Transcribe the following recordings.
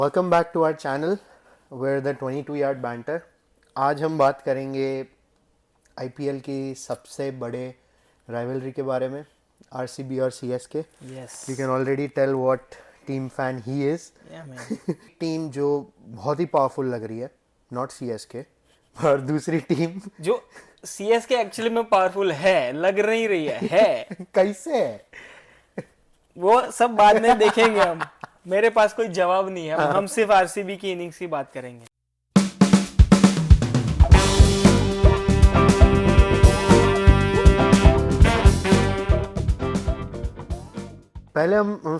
Welcome back to our channel where the 22 yard banter. आज हम बात करेंगे आईपीएल की सबसे बड़े राइवलरी के बारे में, आरसीबी और CSK. Yes. You can already tell what team fan he is. Yeah, man. Team जो बहुत ही पावरफुल लग रही है, नॉट सीएसके, और दूसरी टीम जो सीएसके एक्चुअली में पावरफुल है, लग नहीं रही है कैसे है? वो सब बाद में देखेंगे हम। मेरे पास कोई जवाब नहीं है, हम सिर्फ आरसीबी की इनिंग्स की बात करेंगे। पहले हम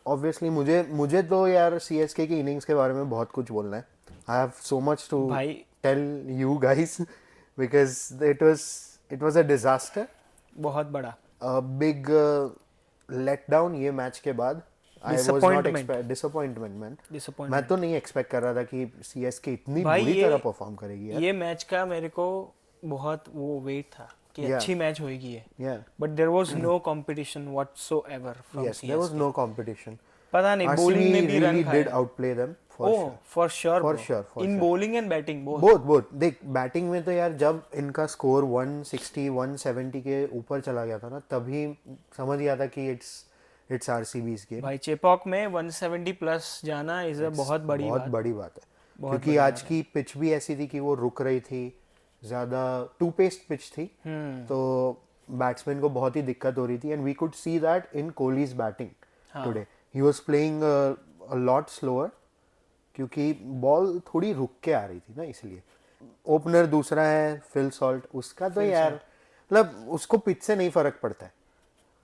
ऑब्वियसली मुझे तो यार सीएसके की इनिंग्स के बारे में बहुत कुछ बोलना है। I have so much to भाई tell you guys because it was a disaster, बहुत बड़ा बिग लेट डाउन ये मैच के बाद। I was not disappointment man. मैं डिसअपॉइंटमेंट। तो नहीं एक्सपेक्ट कर रहा था कि सीएसके इतनी भाई बुरी तरह परफॉर्म करेगी यार। ये मैच का मेरे को बहुत वो वेट था कि Yeah. अच्छी मैच होगी है, Yeah. But there was no competition whatsoever from Yes, there was CSK. no competition. पता नहीं RCB बॉलिंग में भी रन really खाए। did outplay them for oh sure. For sure, For sure, for in sure. Bowling and batting both. Both देख, batting में तो यार जब इनका स्कोर 160 170 के ऊपर चला गया था ना, तभी समझ गया था कि इट्स आरसीबी's गेम। भाई चेपॉक में 170 प्लस जाना इज अ बहुत बड़ी बहुत बात। बड़ी बात है, बहुत क्योंकि बड़ी आज की पिच भी ऐसी थी कि वो रुक रही थी, ज़्यादा टू पेस्ट पिच थी, तो बैट्समैन को बहुत ही दिक्कत हो रही थी। And we could see that in Kohli's batting today. He was playing a lot slower, क्योंकि बॉल थोड़ी रुक के आ रही थी ना, इसलिए। ओपनर दूसरा है फिल सॉल्ट, उसका तो यार मतलब उसको पिच से नहीं फर्क पड़ता है।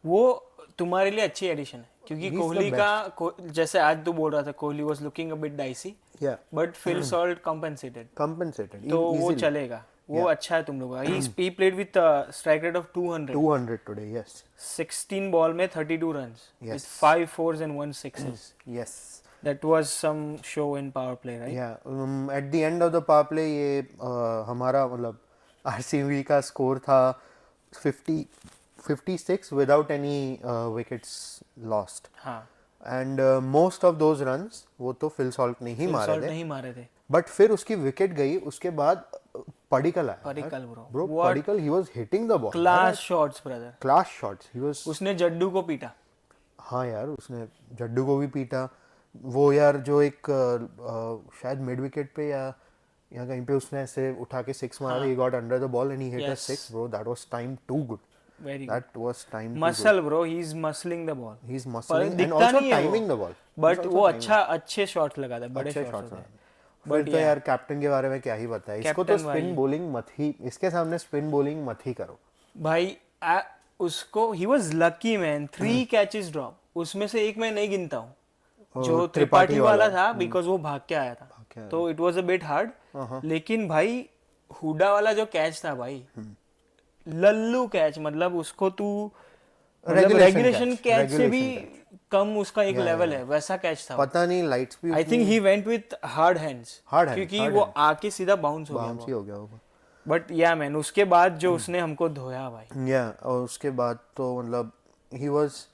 वो तुम्हारे लिए अच्छी एडिशन है, क्योंकि He's the कोहली जैसे आज तू बोल रहा था, Kohli was looking a bit dicey, या but Phil Salt compensated, compensated तो वो चलेगा। वो अच्छा है तुम लोग का। He played with strike rate of 200, 200 today. Yes 16 ball में 32 runs Yes. With 5 fours and 1 sixes. Yes That was some show in power play, right? या at the end of the power play ये हमारा मतलब RCB का score था 56 without any wickets lost. हाँ, and most of those runs वो तो Phil Salt ने ही फिल मारे सॉल्ट थे, नहीं मारे थे। बट फिर उसकी विकेट गई, उसके बाद पडिक्कल आया। परिकल bro What Padikkal, he was hitting the ball, class shots brother. Class shots, he was. उसने जड्डू को पीटा। हाँ यार, उसने जड्डू को भी पीटा। वो यार जो एक शायद मिड विकेट पे या कहीं पे उसने ऐसे उठा के सिक्स मारा, he got under the ball and he hit a Yes. Six. Bro that was time to good, very good. That was time to good. Muscle bro, he is muscling the ball. He is पर muscling and दिखता also नहीं है timing the ball, but वो अच्छे shot लगाता है, बड़े अच्छे शॉट्स शॉट्स होते हैं। फिर But तो yeah, यार कैप्टन के बारे में क्या ही बताए, इसको तो कैप्टन स्पिन भाई। बॉलिंग मत ही, इसके सामने स्पिन बॉलिंग मत ही करो भाई उसको he was lucky man, 3 catches drop, उसमें से एक मैं नहीं गिनता हूँ जो त्रिपाठी वाला था, बिकॉज वो भाग के आया था, तो it was a bit hard. लेकिन भाई हुडा वाला जो कैच था भाई, लल्लू कैच, मतलब उसको तू रेगुलेशन कैच से भी कम उसका एक लेवल है, वैसा कैच था। पता नहीं लाइट्स भी I think he went with hard hands, क्योंकि वो आके सीधा बाउंस हो बाउंस ही गया। हो गया होगा। बट या मैन, उसके बाद जो उसने हमको धोया भाई। या और उसके बाद तो मतलब he was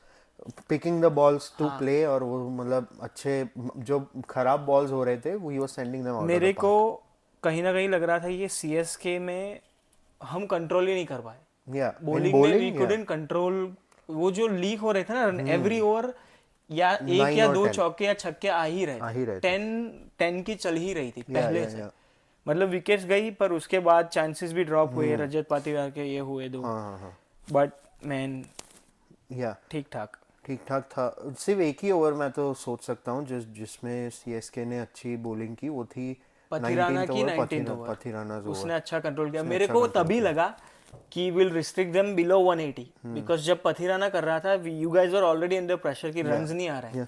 picking the balls to play, और वो मतलब अच्छे जो खराब बॉल्स हो रहे थे वो he was sending them out of मेरे द को कहीं ना कहीं लग रहा था ये सीएसके में हम कंट्रोल ही नहीं कर पाए। पार्क। या बॉलिंग में वी कुडंट कंट्रोल, वो जो लीक हो रहे थे ना एवरी ओवर, या एक 9 या और 2 10 चौके या छक्के आ ही रहे आ ही रहे थे। थे। 10 की चल ही रही थी पहले या, से। या। मतलब विकेट्स गई, पर उसके बाद चांसेस भी ड्रॉप हुए, रजत पाटीदार के ये हुए 2, हाँ बट मैन या ठीक ठाक। ठीक ठाक था। सिर्फ एक ही ओवर मैं तो सोच सकता हूँ जिसमें सीएसके ने अच्छी बॉलिंग की, वो थी पथिराना 19th की ओवर, 19th ओवर, पथिराना's उसने ओवर। अच्छा कंट्रोल किया। उसने मेरे अच्छा को control तभी लगा कि will restrict them below 180, because जब पथिराना कर रहा था, you guys are already under pressure कि रन्स नहीं आ रहे हैं।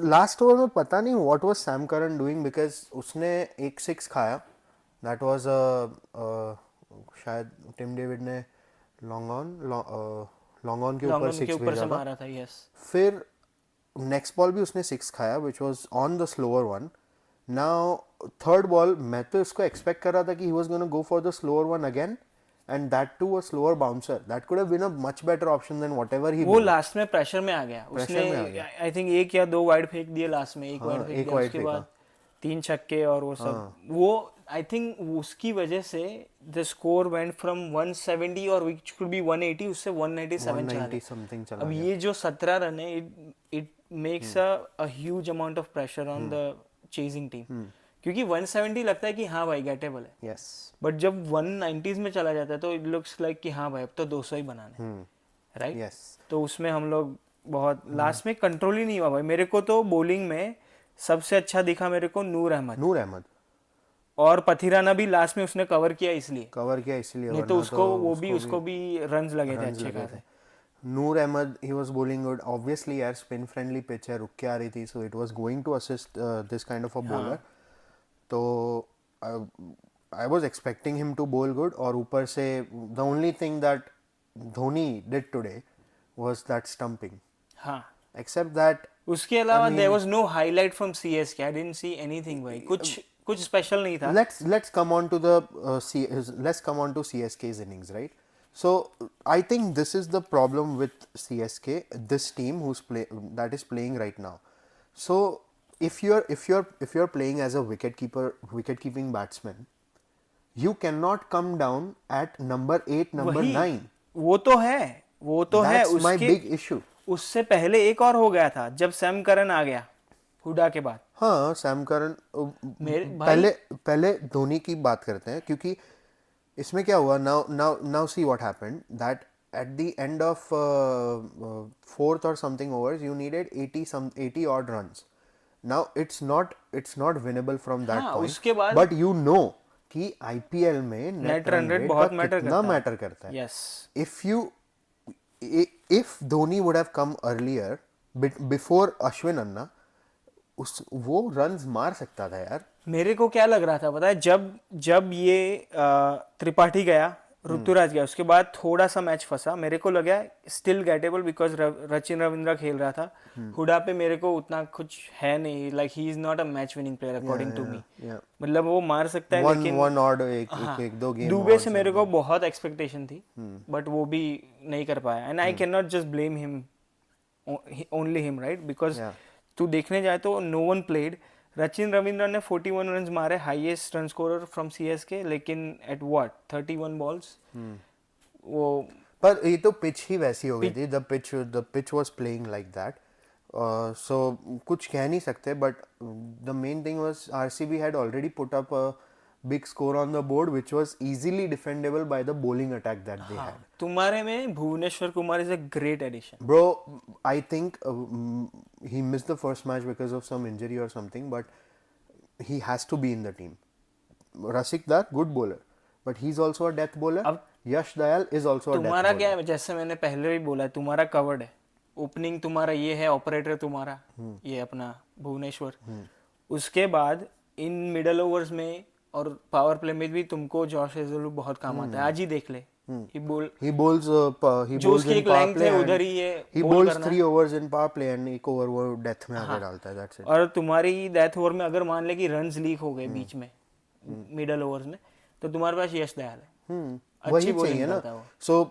लास्ट ओवर में पता नहीं what was Sam Curran doing, because उसने एक सिक्स खाया, दैट वाज शायद टिम डेविड ने लॉन्ग ऑन के ऊपर लॉन्गन के सिक्स ऊपर से भेजा था। मारा था, यस। फिर नेक्स्ट बॉल भी उसने सिक्स खाया, which was on the slower one. Now third ball मैं तो इसको एक्सपेक्ट कर रहा था कि he was gonna go for the slower one again, and that too a slower bouncer. That could have been a much better option than whatever he वो last में pressure में आ गया उसने में आ गया। आई थिंक 1 या 2 वाइड फेंक दिए लास्ट में, एक वाइड फेंक एक दिया, wide उसके फेंका। बाद 3 छक्के और वो सब वो आई थिंक उसकी वजह से द स्कोर वेंट फ्रॉम 170 और व्हिच कुड बी 180 उससे 197 चला 190 गया। समथिंग चला अब गया। ये जो 17 रन है it makes a huge amount of pressure on the chasing team, क्योंकि 170 लगता है कि हाँ भाई गेटेबल है, यस बट जब 190s में चला जाता है तो इट लुक्स लाइक कि हाँ भाई अब तो 200 ही बनाने, राइट? यस तो उसमें हम लोग बहुत लास्ट में कंट्रोल ही नहीं हुआ भाई। मेरे को तो बॉलिंग में सबसे अच्छा दिखा मेरे को नूर अहमद, और पथिराना भी लास्ट में उसने कवर किया इसलिए, कवर किया इसलिए, नहीं तो उसको भी रन्स लगे थे अच्छे खासे। Noor Ahmad he was bowling good obviously यार, स्पिन फ्रेंडली पिच है, रुक के आ रही थी, so it was going to assist this kind of a bowler. तो I was expecting him to bowl good, और ऊपर से the only thing that Dhoni did today was that stumping. हाँ, Except that उसके अलावा there was no highlight from CSK. I didn't see anything भाई, कुछ special नहीं था। let's come on to the let's come on to CSK's innings, right? So I think this is the problem with CSK, this team that is playing right now. So if you're playing as a wicket-keeping batsman, you cannot come down at number 8, number 9. वो तो है That's my उसके big issue. उससे पहले एक और हो गया था जब सैम करन आ गया हुडा के बाद। हाँ, सैम करन पहले धोनी की बात करते हैं, क्योंकि इसमें क्या हुआ, now see what happened, that at the end of fourth or something overs you needed 80 odd runs. Now it's not winnable from that हाँ, point, उसके बाद but you know कि IPL में नेट रन रेट बहुत कितना matter करता है। Yes, if Dhoni would have come earlier before Ashwin अन्ना, वो रन्स मार सकता था यार। मेरे को क्या लग रहा था पता है, जब ये त्रिपाठी गया, ऋतुराज गया, उसके बाद थोड़ा सा मैच फंसा, मेरे को लगा still gettable because Rachin Ravindra खेल रहा था। हुडा पे मेरे को उतना कुछ है नहीं, like he is not a match winning player according to me, मतलब वो मार सकता है लेकिन एक दो गेम दुबे से मेरे को बहुत एक्सपेक्टेशन थी, बट वो भी नहीं कर पाया, and I can not just blame him, only him, right? Because तू देखने जाए तो no one played. Rachin Ravindra ने 41 रन मारे, highest run scorer from CSK, लेकिन एट व्हाट 31 बॉल्स। वो पर ये तो पिच ही वैसी हो गई थी, the pitch was playing like that, so कुछ कह नहीं सकते, but the main thing was RCB had already put up a big score on the board which was easily defendable by the bowling attack that they had. तुम्हारे में Bhuvneshwar Kumar is a great addition. Bro, I think he missed the first match because of some injury or something, but he has to be in the team. Rasik Dar, good bowler, but he's also a death bowler. Yash Dayal is also a death bowler. तुम्हारा क्या है, जैसे मैंने पहले भी बोला, तुम्हारा covered है, ओपनिंग तुम्हारा ये है, ऑपरेटर तुम्हारा ये अपना भुवनेश्वर, उसके बाद इन मिडल ओवर्स में और पावर प्ले में भी तुमको जॉश हेजलवुड बहुत काम आता है। आज ही देख ले, he bowls in power play, उधर ही है, he bowls 3 overs in power play and एक ओवर वो डेथ में आके डालता है, that's it. और तुम्हारी डेथ ओवर में अगर मान ले कि रन्स लीक हो गए बीच में मिडल ओवर्स में, तो तुम्हारे पास यश दयाल है, वही चाहिए ना। So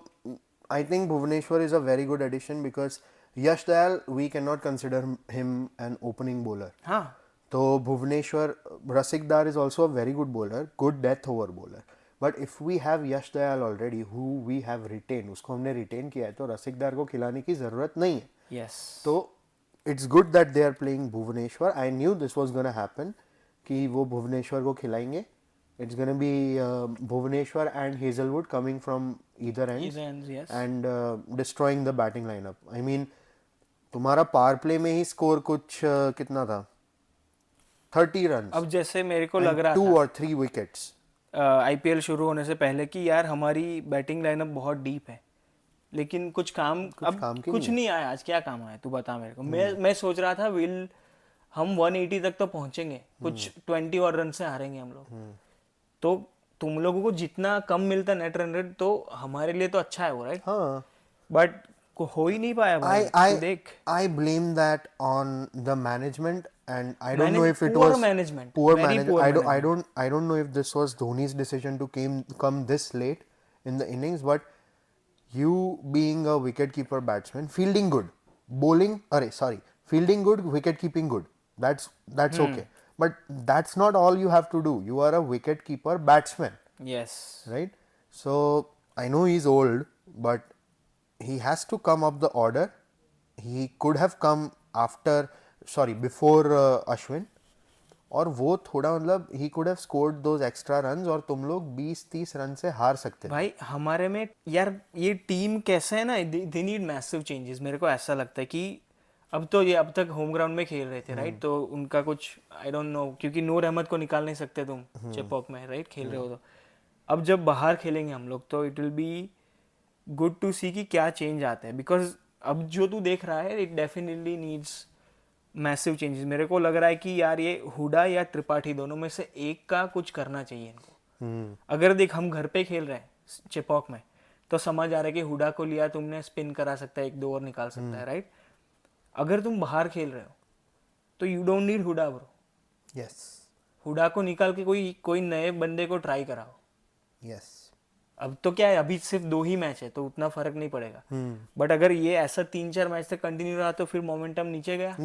I think Bhuvaneshwar is a very good addition because Yash Dayal we cannot consider him an opening bowler. हाँ, तो Bhubaneswar, Rasik Dar is also a very good bowler, good death over bowler. But if we have Yash Dayal already, who we have retained, उसको हमने retain किया है, तो Rasik Dar को खिलाने की ज़रूरत नहीं है। yes. तो it's good that they are playing Bhuvaneshwar. I knew this was gonna happen, कि वो भुवनेश्वर को खिलाएंगे. It's gonna be Bhuvaneshwar and Hazelwood coming from either ends, yes. and destroying the batting lineup. I mean, तुम्हारा power play में ही score कुछ कितना था, 30 run. अब जैसे मेरे को लग रहा था 2 or 3 विकेट्स आईपीएल शुरू होने से पहले कि यार हमारी बैटिंग लाइनअप बहुत डीप है, लेकिन कुछ नहीं आया। आज क्या काम आया तू बता मेरे को। मैं सोच रहा था हम 180 तक तो पहुंचेंगे, कुछ 20 और रन से हारेंगे हम लोग। तो तुम लोगों को जितना कम मिलता नेट रन रेट तो हमारे लिए तो अच्छा है वो, राइट? हाँ, बट हो ही नहीं पाया भाई। देख, I blame that on the management, and I don't know if it was poor management. I don't know if this was Dhoni's decision to come this late in the innings, but you being a wicket-keeper batsman, fielding good, fielding good, wicket-keeping good. That's okay. But that's not all you have to do. You are a wicket-keeper batsman, Yes. right? So I know he's old, but he has to come up the order. He could have come before Ashwin. और वो थोड़ा मतलब he could have scored those extra runs और तुम लोग 20-30 run से हार सकते थे. भाई हमारे में यार ये टीम कैसे है ना, दे नीड मैसिव चेंजेस. मेरे को ऐसा लगता है कि अब तो ये अब तक होम ग्राउंड में खेल रहे थे, राइट? तो उनका कुछ आई डोंट नो, क्योंकि नूर अहमद को निकाल नहीं सकते तुम चेपॉक में, राइट? खेल रहे हो तो अब जब बाहर खेलेंगे हम लोग तो it will be good to see कि क्या चेंज आते हैं, बिकॉज अब जो तू देख रहा है it definitely needs massive changes. मेरे को लग रहा है कि यार ये हुडा या त्रिपाठी दोनों में से एक का कुछ करना चाहिए इनको. अगर देख हम घर पे खेल रहे हैं चेपॉक में तो समझ आ रहा है कि हुडा को लिया तुमने, स्पिन करा सकता है, 1-2 और निकाल सकता है, राइट? अगर तुम बाहर खेल रहे हो तो you don't need Hooda bro. Yes. Hooda को निकाल के कोई नए बंदे को ट्राई कराओ. यस. अब तो क्या है, अभी सिर्फ 2 ही मैच है तो उतना फर्क नहीं पड़ेगा. बट अगर ये ऐसा 3-4 मैच तक कंटिन्यू रहा तो फिर मोमेंटम नीचे गया.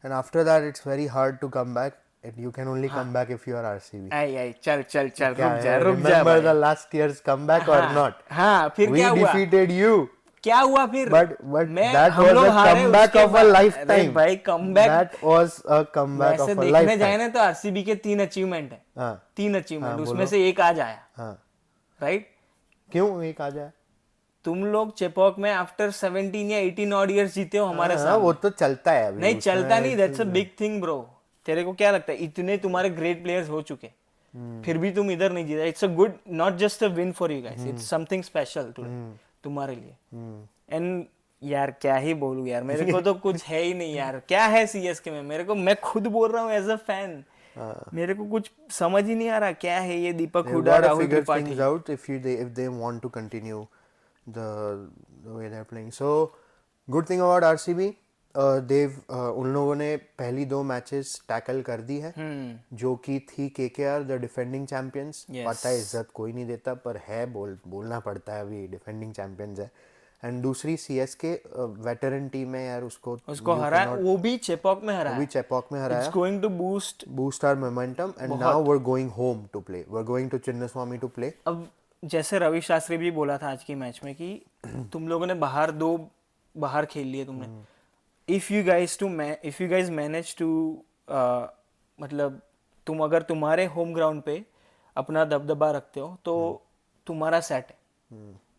And after that it's very hard to come back. You can only come back if you are RCB. आई चल क्या रुक जा remember भाई. the last year's comeback or not? हाँ फिर We क्या हुआ? defeated you. क्या हुआ फिर? But that was a comeback of a lifetime. भाई comeback. That was a comeback of a देखने lifetime. जाए ना तो आरसीबी के 3 अचीवमेंट है. हाँ. 3 अचीवमेंट, उसमें से एक आज आया, हाँ. राइट? क्यों एक आ जाए? तुम लोग चेपॉक में आफ्टर 17 या 18 ऑड इयर्स जीते हो हमारे साथ. वो तो चलता है अभी. नहीं चलता नहीं, that's a big thing bro. तेरे को क्या लगता है इतने तुम्हारे ग्रेट प्लेयर्स हो चुके फिर भी तुम इधर नहीं जीता? It's a good, not just a win for you guys, it's something special तुम्हारे लिए. एंड यार क्या ही बोलूं यार, मेरे को तो कुछ है ही नहीं यार. क्या है सीएसके में? मेरे को, मैं खुद बोल रहा हूँ एज अ फैन, मेरे को कुछ समझ ही नहीं आ रहा क्या है ये दीपक Hooda, Rahul Tripathi. out if they want to continue the way they're playing. So good thing about RCB, उन लोगों ने पहली 2 मैचेस टैकल कर दी है, जो कि थी केकेआर द डिफेंडिंग चैंपियंस. पता है इज्जत कोई नहीं देता पर है, बोलना पड़ता है, अभी डिफेंडिंग चैंपियंस है. एंड दूसरी सीएसके वेटरन टीम है यार, उसको हरा, वो भी चेपॉक में हरा, it's going to boost our momentum. And now we are going home to play, we are going to Chinnaswamy to play. अब जैसे रवि शास्त्री भी बोला था आज की मैच में कि तुम लोगों ने बाहर खेल लिए तुमने. If you guys manage to मतलब अगर तुम्हारे होम ग्राउंड पे अपना दबदबा रखते हो तो तुम्हारा सेट है.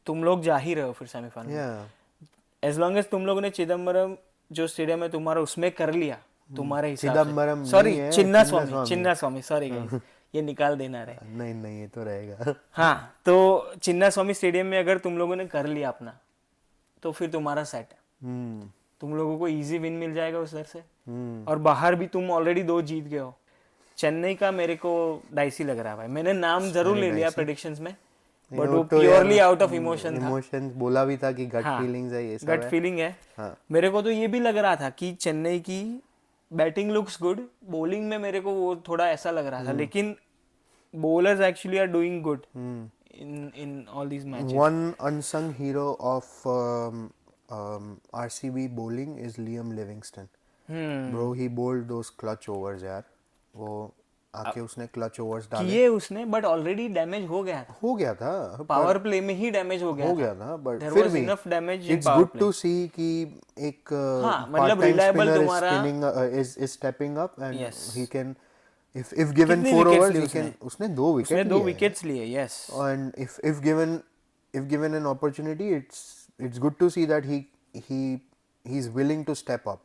तुम लोग जा ही रहे हो फिर सेमीफाइनल में. एज लॉन्ग एज तुम लोगों ने चिदम्बरम जो स्टेडियम है तुम्हारा उसमें कर लिया तुम्हारे हिसाब से, सॉरी चिन्नास्वामी सॉरी गाइस, ये निकाल देना रहे. नहीं ये तो रहेगा. हाँ, तो चिन्नास्वामी स्टेडियम में अगर तुम लोगों ने कर लिया अपना तो फिर तुम्हारा सेट है. तुम लोगों को इजी विन मिल जाएगा उस दर से. और बाहर भी तुम ऑलरेडी 2 जीत गए हो. चेन्नई का मेरे को डाइसी लग रहा है भाई. मैंने नाम जरूर ले लिया प्रेडिक्शंस में, बट वो प्योरली आउट ऑफ इमोशन बोला भी था कि गट फीलिंग्स है, ये सब गट फीलिंग है. मेरे को तो ये भी लग रहा था कि चेन्नई की बैटिंग लुक्स गुड, बॉलिंग में मेरे को वो थोड़ा ऐसा लग रहा था, लेकिन bowlers actually are doing good in all these matches. One unsung hero of RCB bowling is Liam Livingston. Bro, he bowled those clutch overs यार. वो आके उसने clutch overs डाले. किए उसने, but already damage हो गया था. पावर प्ले में ही डैमेज हो गया था. but there फिर was भी enough damage in it's power good play. to see कि एक मतलब reliable तुम्हारा is stepping up and yes. he can if given 4 overs he can. उसने 2 wickets लिए. Yes. And if given an opportunity, it's good to see that he's willing to step up.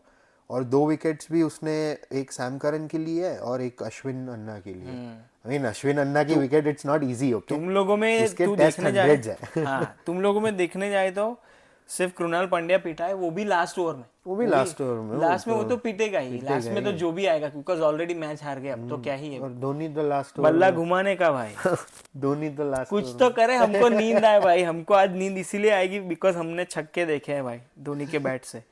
और 2 wickets भी उसने एक Sam Curran के लिए है और एक अश्विन अन्ना के लिए. I mean अश्विन अन्ना की wicket it's not easy. Okay, तुम लोगों में तू देखने जाए हाँ, तुम लोगों में देखने जाए तो सिर्फ कृणाल पांड्या पीटा है, वो भी लास्ट ओवर में. लास्ट में वो तो पीटेगा ही. लास्ट में तो जो भी आएगा, बिकॉज ऑलरेडी मैच हार गए, अब तो क्या ही है. और धोनी द लास्ट बल्ला घुमाने का भाई. धोनी द लास्ट कुछ तो करे. हमको नींद आए भाई. हमको आज नींद इसीलिए आएगी बिकॉज हमने छक्के देखे हैं भाई धोनी के बैट से.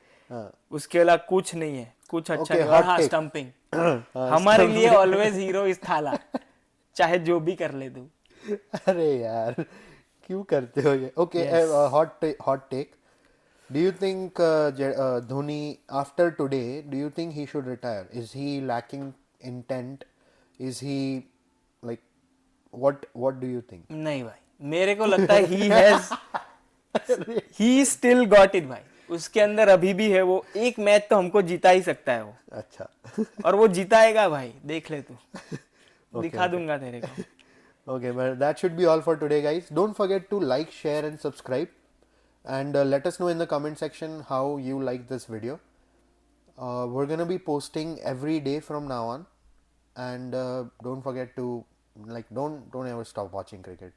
उसके अलावा कुछ नहीं है, कुछ अच्छा नहीं. और हाँ, स्टंपिंग हमारे लिए ऑलवेज हीरो इस थाला, चाहे जो भी कर ले तू. अरे यार क्यों करते हो ये? Okay, Yes. hot take. Do you think Dhoni after today? Do you think he should retire? Is he lacking intent? Is he like what do you think? नहीं भाई, मेरे को लगता है he still got it भाई. उसके अंदर अभी भी है वो. एक मैच तो हमको जिता ही सकता है वो. अच्छा. और वो जिताएगा भाई, देख ले तू. दिखा okay. दूंगा तेरे को. Okay, but that should be all for today, guys. Don't forget to like, share, and subscribe. And let us know in the comment section how you like this video. We're gonna be posting every day from now on, and don't forget to don't ever stop watching cricket.